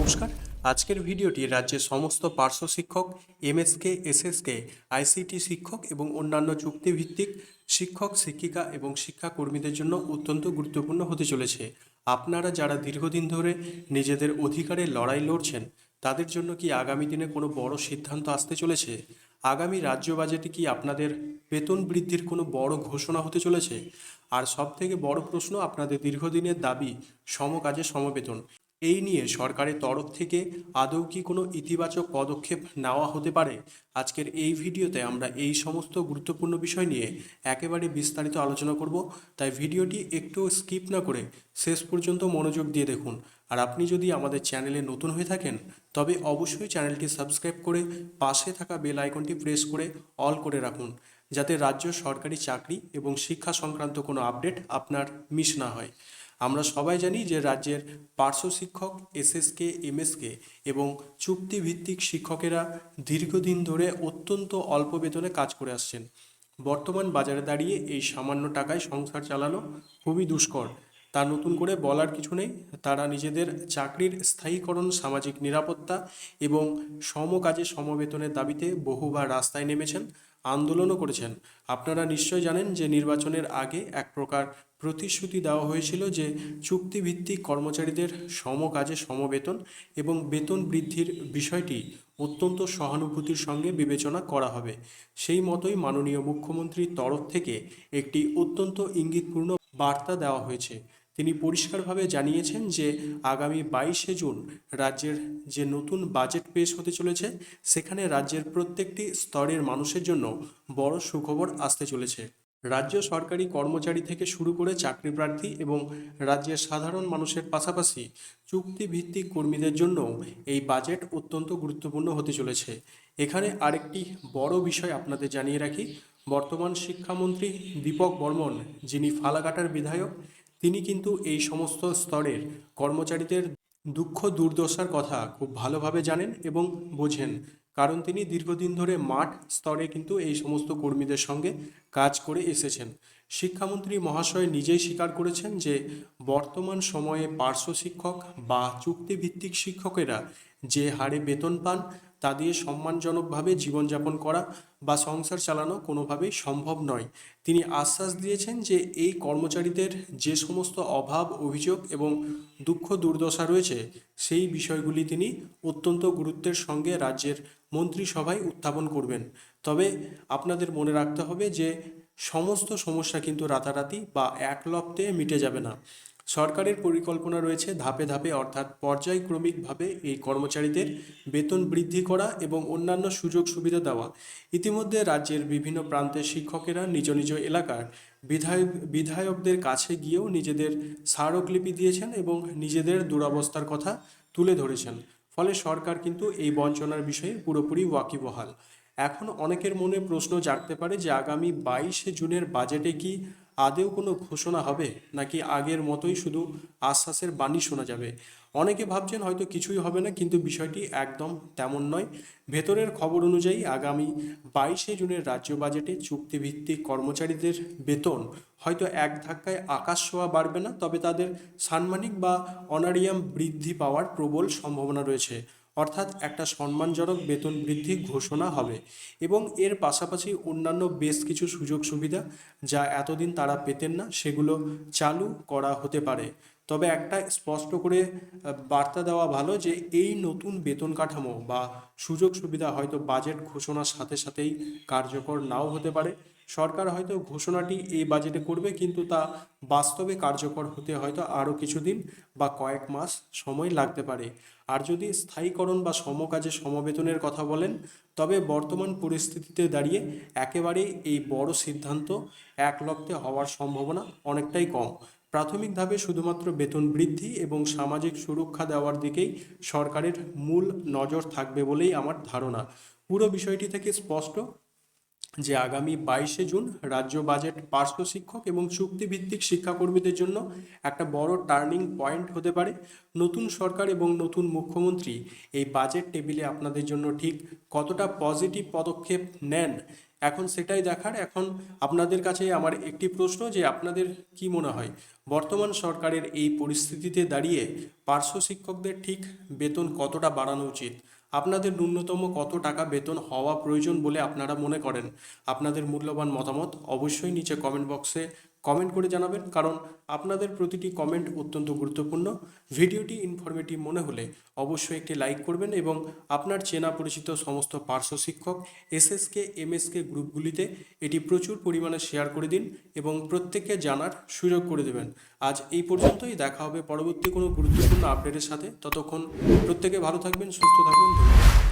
নমস্কার। আজকের ভিডিওটি রাজ্যের সমস্ত পার্শ্ব শিক্ষক, এমএসকে, এসএসকে, আইসিটি শিক্ষক এবং অন্যান্য চুক্তিভিত্তিক শিক্ষক, শিক্ষিকা এবং শিক্ষাকর্মীদের জন্য অত্যন্ত গুরুত্বপূর্ণ হতে চলেছে। আপনারা যারা দীর্ঘদিন ধরে নিজেদের অধিকারের লড়াই লড়ছেন, তাদের জন্য কি আগামী দিনে কোনো বড় সিদ্ধান্ত আসতে চলেছে? আগামী রাজ্য বাজেটে কি আপনাদের বেতন বৃদ্ধির কোনো বড় ঘোষণা হতে চলেছে? আর সবথেকে বড় প্রশ্ন, আপনাদের দীর্ঘদিনের দাবি সমকাজে সমবেতন, এই নিয়ে সরকারের তরফ থেকে আদৌ কি কোনো ইতিবাচক পদক্ষেপ নেওয়া হতে পারে? আজকের এই ভিডিওতে আমরা এই সমস্ত গুরুত্বপূর্ণ বিষয় নিয়ে একেবারে বিস্তারিত আলোচনা করব। তাই ভিডিওটি একটু স্কিপ না করে শেষ পর্যন্ত মনোযোগ দিয়ে দেখুন। আর আপনি যদি আমাদের চ্যানেলে নতুন হয়ে থাকেন, তবে অবশ্যই চ্যানেলটি সাবস্ক্রাইব করে পাশে থাকা বেল আইকনটি প্রেস করে অল করে রাখুন, যাতে রাজ্য সরকারি চাকরি এবং শিক্ষা সংক্রান্ত কোনো আপডেট আপনার মিস না হয়। আমরা সবাই জানি যে রাজ্যের পার্শ্ব শিক্ষক, এসএসকে, এমএসকে এবং চুক্তিভিত্তিক শিক্ষকেরা দীর্ঘদিন ধরে অত্যন্ত অল্প বেতনে কাজ করে আসছেন। বর্তমান বাজারে দাঁড়িয়ে এই সামান্য টাকায় সংসার চালানো খুবই দুষ্কর। তা নতুন করে বলার কিছু নেই। তারা নিজেদের চাকরির স্থায়ীকরণ, সামাজিক নিরাপত্তা এবং সমকাজে সমবেতনের দাবিতে বহুবার রাস্তায় নেমেছেন, আন্দোলনও করেছেন। আপনারা নিশ্চয় জানেন যে নির্বাচনের আগে এক প্রকার প্রতিশ্রুতি দেওয়া হয়েছিল যে চুক্তিভিত্তিক কর্মচারীদের সমকাজে সমবেতন এবং বেতন বৃদ্ধির বিষয়টি অত্যন্ত সহানুভূতির সঙ্গে বিবেচনা করা হবে। সেই মতোই মাননীয় মুখ্যমন্ত্রীর তরফ থেকে একটি অত্যন্ত ইঙ্গিতপূর্ণ বার্তা দেওয়া হয়েছে। তিনি পরিষ্কারভাবে জানিয়েছেন যে আগামী 22শে জুন রাজ্যের যে নতুন বাজেট পেশ হতে চলেছে, সেখানে রাজ্যের প্রত্যেকটি স্তরের মানুষের জন্য বড় সুখবর আসতে চলেছে। রাজ্য সরকারি কর্মচারী থেকে শুরু করে চাকরি প্রার্থী এবং রাজ্যের সাধারণ মানুষের পাশাপাশি চুক্তিভিত্তিক কর্মীদের জন্য এই বাজেট অত্যন্ত গুরুত্বপূর্ণ হতে চলেছে। এখানে আরেকটি বড় বিষয় আপনাদের জানিয়ে রাখি, বর্তমান শিক্ষামন্ত্রী দীপক বর্মন, যিনি ফালাকাটার বিধায়ক, তিনি কিন্তু এই সমস্ত স্তরের কর্মচারীদের দুঃখ দুর্দশার কথা খুব ভালোভাবে জানেন এবং বোঝেন, কারণ তিনি দীর্ঘদিন ধরে মাঠ স্তরে কিন্তু এই সমস্ত কর্মীদের সঙ্গে কাজ করে এসেছেন। শিক্ষামন্ত্রী মহাশয় নিজেই স্বীকার করেছেন যে বর্তমান সময়ে পার্শ্ব শিক্ষক বা চুক্তিভিত্তিক শিক্ষকেরা যে হারে বেতন পান, তা দিয়ে সম্মানজনকভাবে জীবনযাপন করা বা সংসার চালানো কোনোভাবেই সম্ভব নয়। তিনি আশ্বাস দিয়েছেন যে এই কর্মচারীদের যে সমস্ত অভাব, অভিযোগ এবং দুঃখ দুর্দশা রয়েছে, সেই বিষয়গুলি তিনি অত্যন্ত গুরুত্বের সঙ্গে রাজ্যের মন্ত্রিসভায় উত্থাপন করবেন। তবে আপনাদের মনে রাখতে হবে যে সমস্ত সমস্যা কিন্তু রাতারাতি বা এক লপ্তে মিটে যাবে না। সরকারের পরিকল্পনা রয়েছে ধাপে ধাপে, অর্থাৎ পর্যায়ক্রমিকভাবে এই কর্মচারীদের বেতন বৃদ্ধি করা এবং অন্যান্য সুযোগ সুবিধা দেওয়া। ইতিমধ্যে রাজ্যের বিভিন্ন প্রান্তের শিক্ষকেরা নিজ নিজ এলাকার বিধায়কদের কাছে গিয়েও নিজেদের স্মারকলিপি দিয়েছেন এবং নিজেদের দুরবস্থার কথা তুলে ধরেছেন। ফলে সরকার কিন্তু এই বঞ্চনার বিষয়ে পুরোপুরি ওয়াকিবহাল। এখন অনেকের মনে প্রশ্ন জাগতে পারে যে আগামী 22শে জুনের বাজেটে কি আদেও কোনো ঘোষণা হবে, নাকি আগের মতোই শুধু আশ্বাসের বাণী শোনা যাবে। অনেকে ভাবছেন হয়তো কিছুই হবে না, কিন্তু বিষয়টি একদম তেমন নয়। ভেতরের খবর অনুযায়ী আগামী 22শে জুনের রাজ্য বাজেটে চুক্তিভিত্তিক কর্মচারীদের বেতন হয়তো এক ধাক্কায় আকাশ ছোঁয়া বাড়বে না, তবে তাদের সাম্মানিক বা অনারিয়াম বৃদ্ধি পাওয়ার প্রবল সম্ভাবনা রয়েছে। অর্থাৎ একটা সম্মানজনক বেতন বৃদ্ধি ঘোষণা হবে এবং এর পাশাপাশি অন্যান্য বেশ কিছু সুযোগ সুবিধা যা এতদিন তারা পেতেন না, সেগুলো চালু করা হতে পারে। তবে একটা স্পষ্ট করে বার্তা দেওয়া ভালো যে এই নতুন বেতন কাঠামো বা সুযোগ সুবিধা হয়তো বাজেট ঘোষণার সাথে সাথেই কার্যকর নাও হতে পারে। সরকার হয়তো ঘোষণাটি এই বাজেটে করবে, কিন্তু তা বাস্তবে কার্যকর হতে হয়তো আরও কিছুদিন বা কয়েক মাস সময় লাগতে পারে। আর যদি স্থায়ীকরণ বা সমকাজে সমবেতনের কথা বলেন, তবে বর্তমান পরিস্থিতিতে দাঁড়িয়ে একেবারেই এই বড় সিদ্ধান্ত এক লপ্তে হওয়ার সম্ভাবনা অনেকটাই কম। প্রাথমিকভাবে শুধুমাত্র বেতন বৃদ্ধি এবং সামাজিক সুরক্ষা দেওয়ার দিকেই সরকারের মূল নজর থাকবে বলেই আমার ধারণা। পুরো বিষয়টি থেকে স্পষ্ট যে আগামী 22শে জুন রাজ্য বাজেট পার্শ্ব শিক্ষক এবং চুক্তিভিত্তিক শিক্ষাকর্মীদের জন্য একটা বড় টার্নিং পয়েন্ট হতে পারে। নতুন সরকার এবং নতুন মুখ্যমন্ত্রী এই বাজেট টেবিলে আপনাদের জন্য ঠিক কতটা পজিটিভ পদক্ষেপ নেন, এখন সেটাই দেখার। এখন আপনাদের কাছে আমার একটি প্রশ্ন, যে আপনাদের কি মনে হয় বর্তমান সরকারের এই পরিস্থিতিতে দাঁড়িয়ে পার্শ্ব শিক্ষকদের ঠিক বেতন কতটা বাড়ানো উচিত, আপনাদের ন্যূনতম কত টাকা বেতন হওয়া প্রয়োজন বলে আপনারা মনে করেন? আপনাদের মূল্যবান মতামত অবশ্যই নিচে কমেন্ট বক্সে কমেন্ট করে জানাবেন, কারণ আপনাদের প্রতিটি কমেন্ট অত্যন্ত গুরুত্বপূর্ণ। ভিডিওটি ইনফরমেটিভ মনে হলে অবশ্যই একটি লাইক করবেন এবং আপনার চেনা পরিচিত সমস্ত পার্শ্ব শিক্ষক, এসএসকে, এমএসকে গ্রুপগুলিতে এটি প্রচুর পরিমাণে শেয়ার করে দিন এবং প্রত্যেককে জানার সুযোগ করে দেবেন। আজ এই পর্যন্তই, দেখা হবে পরবর্তী কোনো গুরুত্বপূর্ণ আপডেটের সাথে। ততক্ষণ প্রত্যেকে ভালো থাকবেন, সুস্থ থাকবেন। ধন্যবাদ।